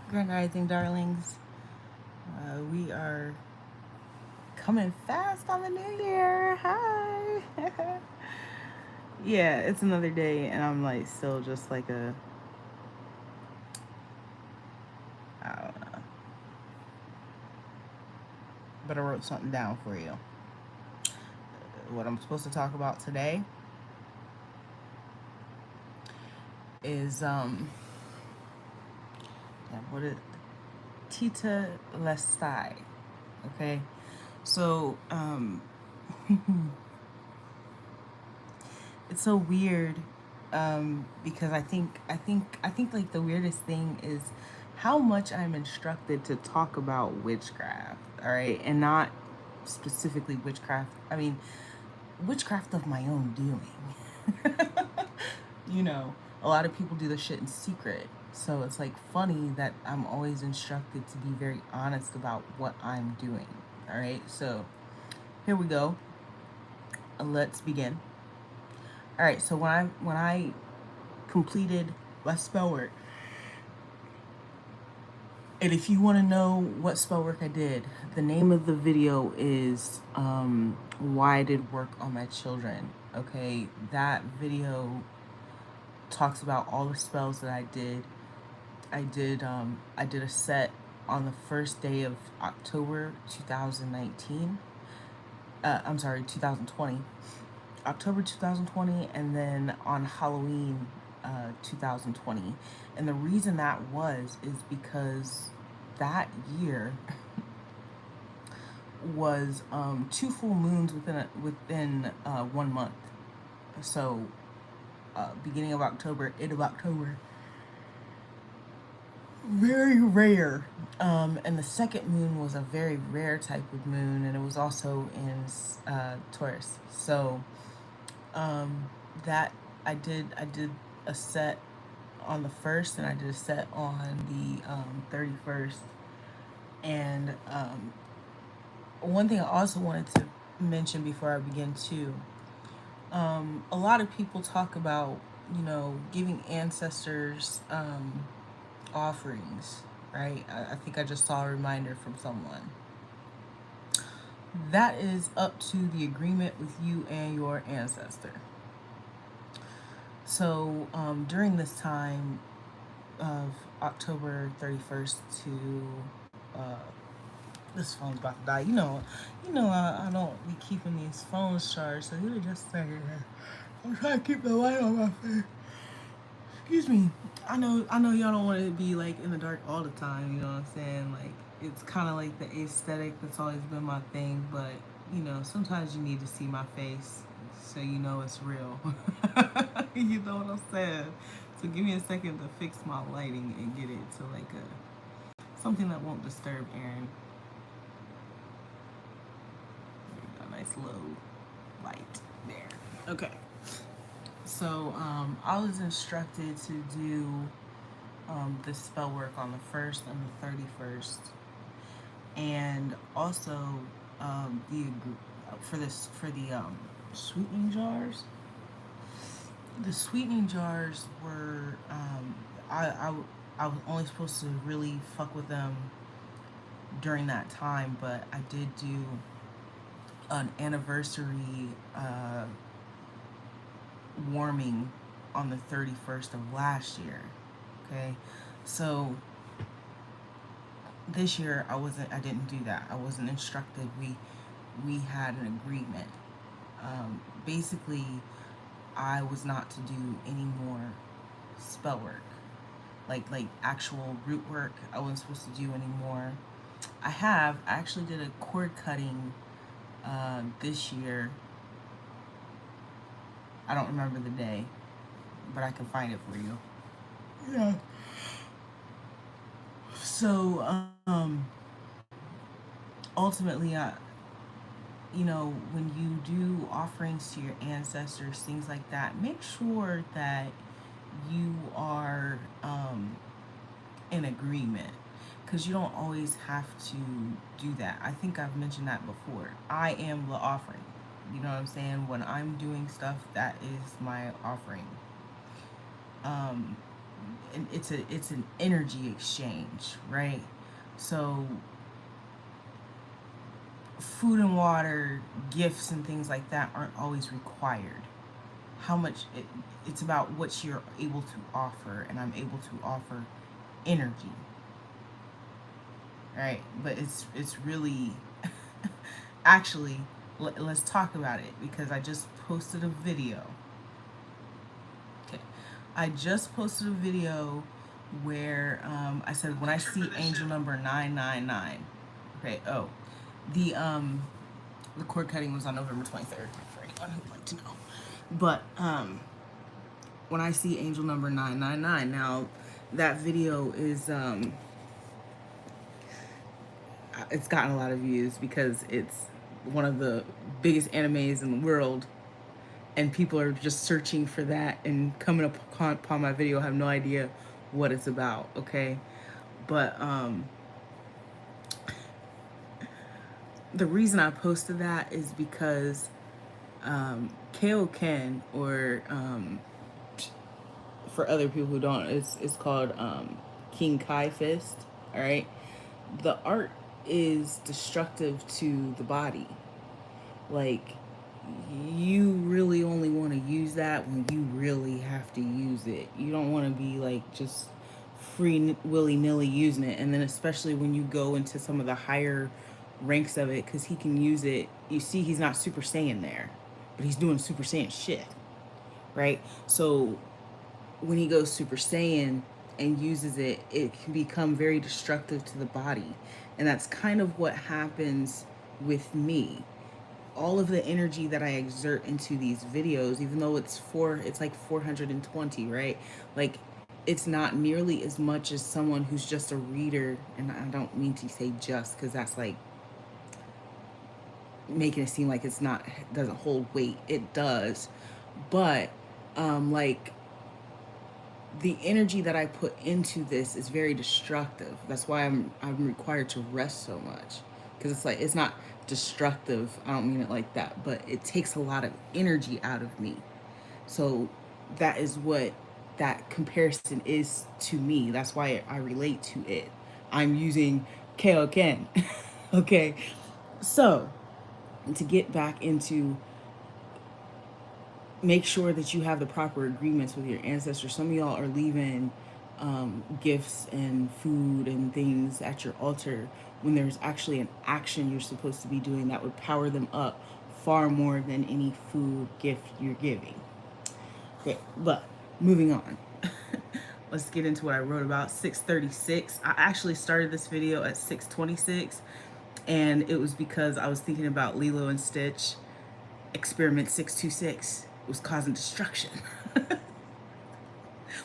Grand Rising, darlings. We are coming fast on the new year. Hi. Yeah, it's another day, and I'm like still just like I don't know, but I wrote something down for you. What I'm supposed to talk about today is what is Tita Lestai. Okay, so it's so weird because I think like the weirdest thing is how much I'm instructed to talk about witchcraft, all right, and not specifically witchcraft. I mean, witchcraft of my own doing. you know, a lot of people do this shit in secret, so it's like funny that I'm always instructed to be very honest about what I'm doing. All right, so here we go. Let's begin. All right, so when I completed my spell work, and if you want to know what spell work I did, the name of the video is "Why I Did Work on My Children." Okay, that video talks about all the spells that I did. I did a set on the first day of October 2019. I'm sorry, 2020. October 2020, and then on Halloween 2020. And the reason that is because that year was two full moons within 1 month. So beginning of October, end of October, very rare. And the second moon was a very rare type of moon, and it was also in Taurus. So that I did a set on the first, and I did a set on the 31st. And one thing I also wanted to mention before I begin too, a lot of people talk about giving ancestors offerings, right? I think I just saw a reminder from someone. That is up to the agreement with you and your ancestor. So during this time of October 31st to this phone's about to die. I don't be keeping these phones charged, so you just say, I'm trying to keep the light on my face. Excuse me. I know y'all don't want to be like in the dark all the time. You know what I'm saying? Like it's kind of like the aesthetic that's always been my thing, but sometimes you need to see my face so you know it's real. You know what I'm saying? So give me a second to fix my lighting and get it to like something that won't disturb Aaron. A nice low light there. Okay. So I was instructed to do the spell work on the 1st and the 31st, and also the for the sweetening jars. The sweetening jars were I was only supposed to really fuck with them during that time, but I did do an anniversary warming on the 31st of last year. Okay, so this year I didn't do that. I wasn't instructed. We had an agreement. Basically, I was not to do any more spell work, like actual root work. I wasn't supposed to do anymore. I actually did a cord cutting this year. I don't remember the day, but I can find it for you. Yeah. So ultimately, when you do offerings to your ancestors, things like that, make sure that you are in agreement, because you don't always have to do that. I think I've mentioned that before. I am the offering. You know what I'm saying? When I'm doing stuff, that is my offering. and it's an energy exchange, right? So food and water, gifts and things like that aren't always required. How much it's about what you're able to offer, and I'm able to offer energy, right? But it's really actually, let's talk about it, because I just posted a video. Okay, I just posted a video where I said when I see angel number 999. Okay. Oh, the cord cutting was on November 23rd, for anyone who'd like to know. But when I see angel number 999, now that video is it's gotten a lot of views because it's one of the biggest animes in the world, and people are just searching for that and coming upon my video, have no idea what it's about. Okay, but the reason I posted that is because Kaioken, or for other people who don't, it's called King Kai Fist. All right, the art is destructive to the body. Like, you really only want to use that when you really have to use it. You don't want to be like just free willy-nilly using it. And then especially when you go into some of the higher ranks of it, because he can use it. You see, he's not Super Saiyan there, but he's doing Super Saiyan shit, right? So when he goes Super Saiyan and uses it, it can become very destructive to the body. And that's kind of what happens with me. All of the energy that I exert into these videos, even though it's like 420, right? Like, it's not nearly as much as someone who's just a reader. And I don't mean to say just, because that's like making it seem like it's not, doesn't hold weight. It does. But like, the energy that I put into this is very destructive. That's why I'm required to rest so much, because it's like, it's not destructive. I don't mean it like that, but it takes a lot of energy out of me. So that is what that comparison is to me. That's why I relate to it. I'm using Kaioken. Okay, so to get back into, make sure that you have the proper agreements with your ancestors. Some of y'all are leaving gifts and food and things at your altar when there's actually an action you're supposed to be doing that would power them up far more than any food gift you're giving. Okay, but moving on. Let's get into what I wrote about. 6:36. I actually started this video at 6:26, and it was because I was thinking about Lilo and Stitch. Experiment 626 was causing destruction.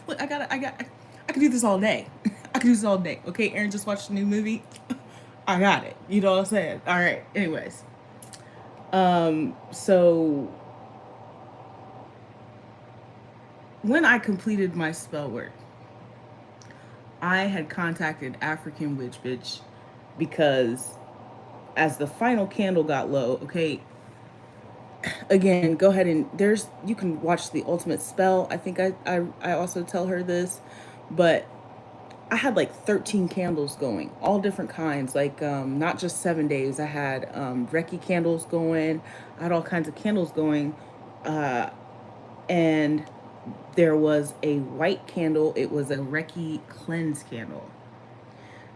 Look, I could do this all day. I could do this all day. Okay, Aaron just watched a new movie. I got it. You know what I'm saying? All right. Anyways, so when I completed my spell work, I had contacted African Witch Bitch because as the final candle got low, okay, again, go ahead and you can watch the ultimate spell. I think I also tell her this, but I had like 13 candles going, all different kinds, like not just 7 days. I had Reiki candles going. I had all kinds of candles going, and there was a white candle. It was a Reiki cleanse candle.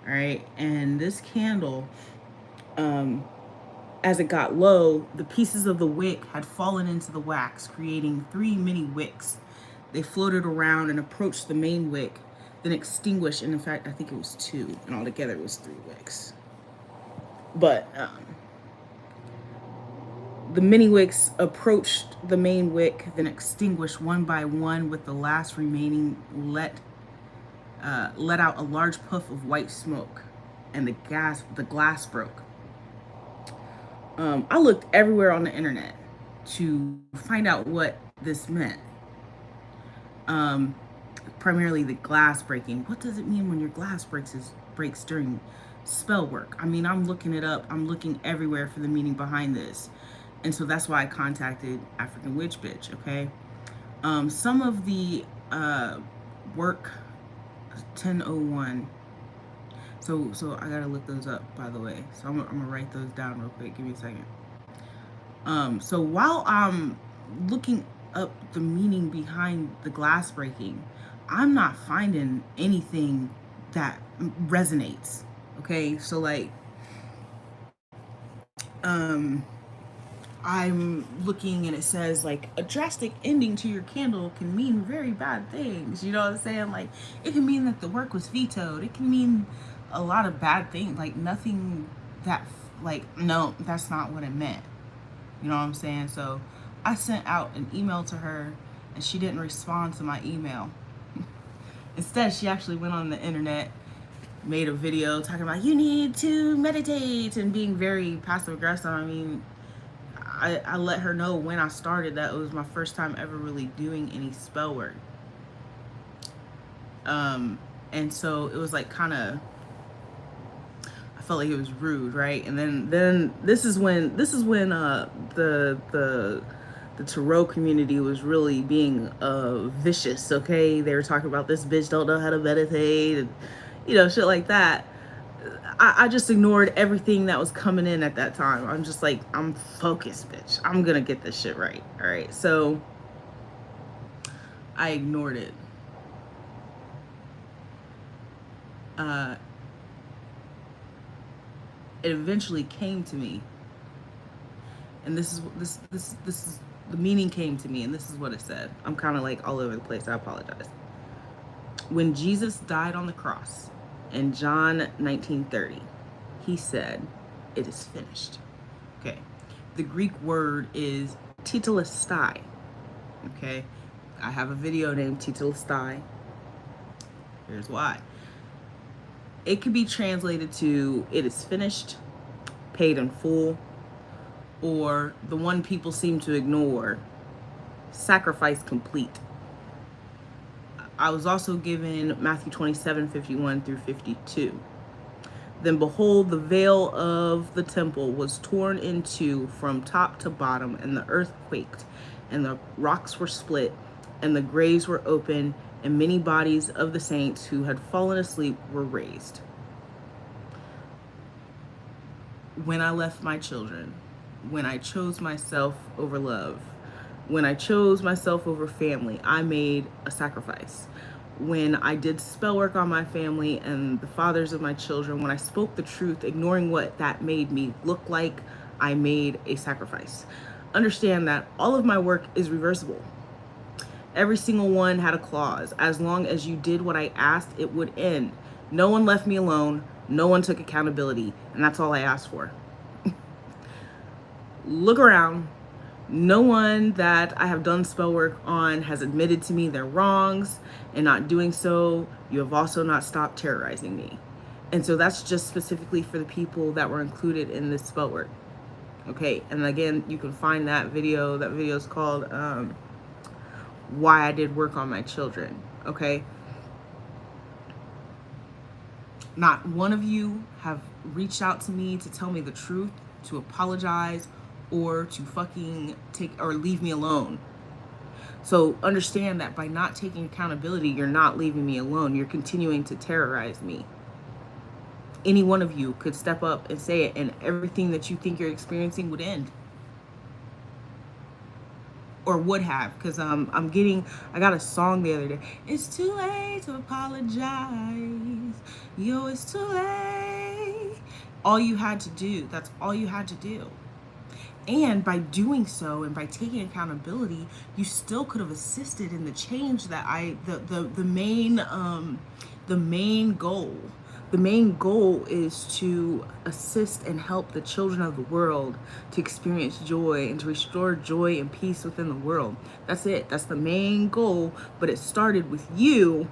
All right, and this candle, as it got low, the pieces of the wick had fallen into the wax, creating 3 mini wicks. They floated around and approached the main wick, then extinguished. And in fact, I think it was 2, and altogether it was 3 wicks. But the mini wicks approached the main wick, then extinguished one by one, with the last remaining let out a large puff of white smoke, and the glass broke. I looked everywhere on the internet to find out what this meant. Primarily the glass breaking. What does it mean when your glass breaks during spell work? I mean, I'm looking it up. I'm looking everywhere for the meaning behind this. And so that's why I contacted African Witch Bitch, okay? Some of the work 10:01. So I gotta look those up, by the way. So I'm gonna write those down real quick. Give me a second. So while I'm looking up the meaning behind the glass breaking, I'm not finding anything that resonates. Okay, so like, um, I'm looking and it says like a drastic ending to your candle can mean very bad things. You know what I'm saying? Like it can mean that the work was vetoed. It can mean a lot of bad things. Like nothing that like no, that's not what it meant. You know what I'm saying? So I sent out an email to her and she didn't respond to my email. Instead, she actually went on the internet, made a video talking about you need to meditate and being very passive aggressive. I mean, I let her know when I started that it was my first time ever really doing any spell work. And so it was like kind of, I felt like it was rude, right? And then this is when the tarot community was really being vicious. Okay, they were talking about this bitch don't know how to meditate and shit like that. I just ignored everything that was coming in at that time. I'm just like, I'm focused, bitch. I'm gonna get this shit right. All right. So I ignored it. It eventually came to me, and this is the meaning came to me, and this is what it said. I'm kind of like all over the place. I apologize. When Jesus died on the cross in John 19:30, he said, "It is finished." Okay. The Greek word is tetelestai. Okay. I have a video named tetelestai. Here's why. It could be translated to "it is finished," "paid in full," or the one people seem to ignore, "sacrifice complete." I was also given Matthew 27:51 through 52. Then behold, the veil of the temple was torn in two from top to bottom, and the earth quaked, and the rocks were split, and the graves were open, and many bodies of the saints who had fallen asleep were raised. When I left my children, when I chose myself over love, when I chose myself over family, I made a sacrifice. When I did spell work on my family and the fathers of my children, when I spoke the truth, ignoring what that made me look like, I made a sacrifice. Understand that all of my work is reversible. Every single one had a clause. As long as you did what I asked, it would end. No one left me alone. No one took accountability. And that's all I asked for. Look around. No one that I have done spell work on has admitted to me their wrongs. In not doing so, you have also not stopped terrorizing me. And so that's just specifically for the people that were included in this spell work. Okay. And again, you can find that video. That video is called Why I Did Work on My Children. Okay. Not one of you have reached out to me to tell me the truth, to apologize, or to fucking take or leave me alone. So understand that by not taking accountability, you're not leaving me alone. You're continuing to terrorize me. Any one of you could step up and say it, and everything that you think you're experiencing would end. Or would have, because I got a song the other day. It's too late to apologize. Yo, it's too late. All you had to do, that's all you had to do. And by doing so and by taking accountability, you still could have assisted in the change that the main goal. The main goal is to assist and help the children of the world to experience joy and to restore joy and peace within the world. That's it. That's the main goal. But it started with you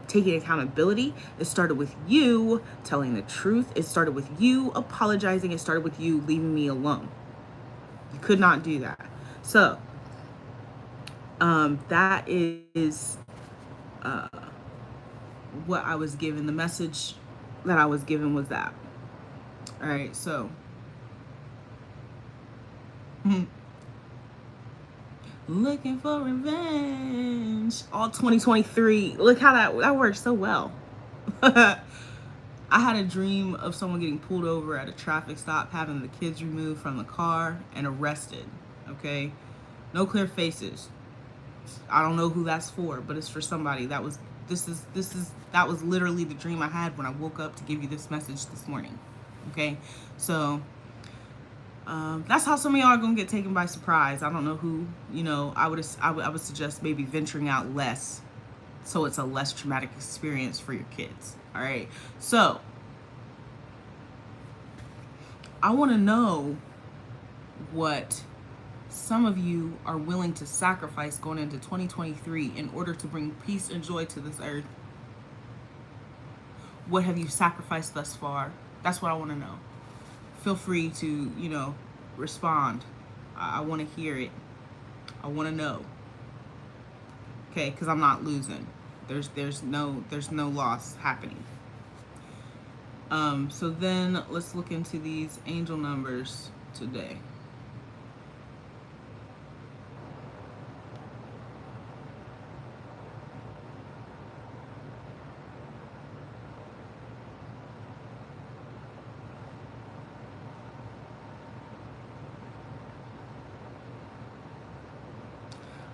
taking accountability. It started with you telling the truth. It started with you apologizing. It started with you leaving me alone. You could not do that. So that is what I was given. The message that I was given was that. All right, so looking for revenge all 2023. Look how that worked so well. I had a dream of someone getting pulled over at a traffic stop, having the kids removed from the car and arrested. Okay? No clear faces. I don't know who that's for, but it's for somebody. That was literally the dream I had when I woke up to give you this message this morning. Okay? So that's how some of y'all are gonna get taken by surprise. I don't know who. I would suggest maybe venturing out less, so it's a less traumatic experience for your kids. All right. So I want to know what some of you are willing to sacrifice going into 2023 in order to bring peace and joy to this earth. What have you sacrificed thus far? That's what I want to know. Feel free to, respond. I want to hear it. I want to know. Okay, because I'm not losing. There's no loss happening. So then let's look into these angel numbers today.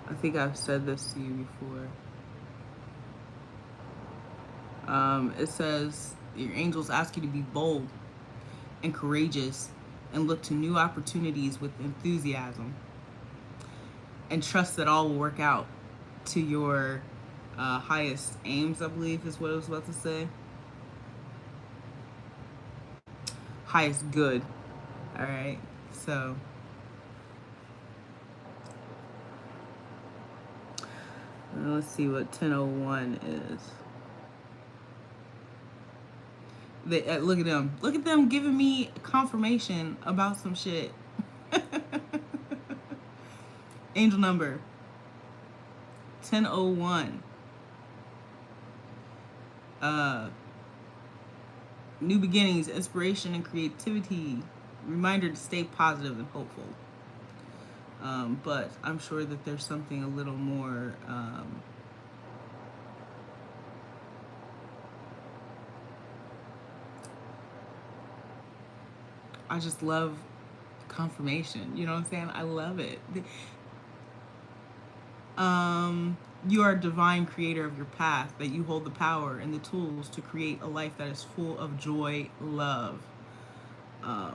I think I've said this to you before. It says your angels ask you to be bold and courageous and look to new opportunities with enthusiasm and trust that all will work out to your highest aims, I believe is what I was about to say. Highest good. All right. So let's see what 1001 is. Look at them. Look at them giving me confirmation about some shit. Angel number 1001. New beginnings, inspiration, and creativity. Reminder to stay positive and hopeful. But I'm sure that there's something a little more I just love confirmation. You know what I'm saying? I love it. You are a divine creator of your path, that you hold the power and the tools to create a life that is full of joy, love. I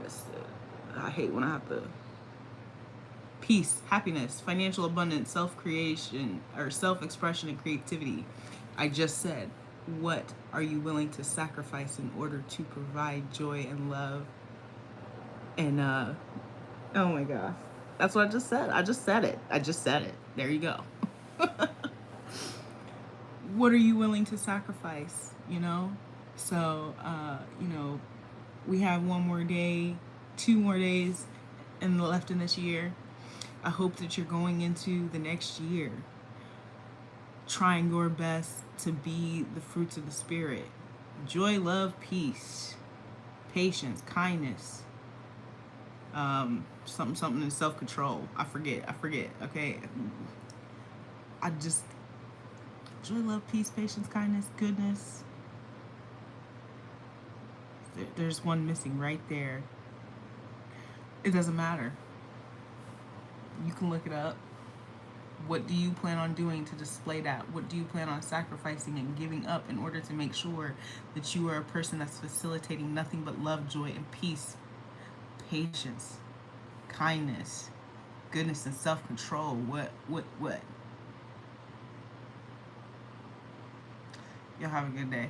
missed it. I hate when I have to. Peace, happiness, financial abundance, self-creation, or self-expression and creativity. I just said, what are you willing to sacrifice in order to provide joy and love? And oh my God. That's what I just said. I just said it. There you go. What are you willing to sacrifice? So we have one more day, 2 more days left in this year. I hope that you're going into the next year trying your best to be the fruits of the Spirit. Joy, love, peace, patience, kindness, something in self-control. I forget. Okay. Joy, love, peace, patience, kindness, goodness. There's one missing right there. It doesn't matter. You can look it up. What do you plan on doing to display that? What do you plan on sacrificing and giving up in order to make sure that you are a person that's facilitating nothing but love, joy, and peace, patience, kindness, goodness, and self-control? What? Y'all have a good day.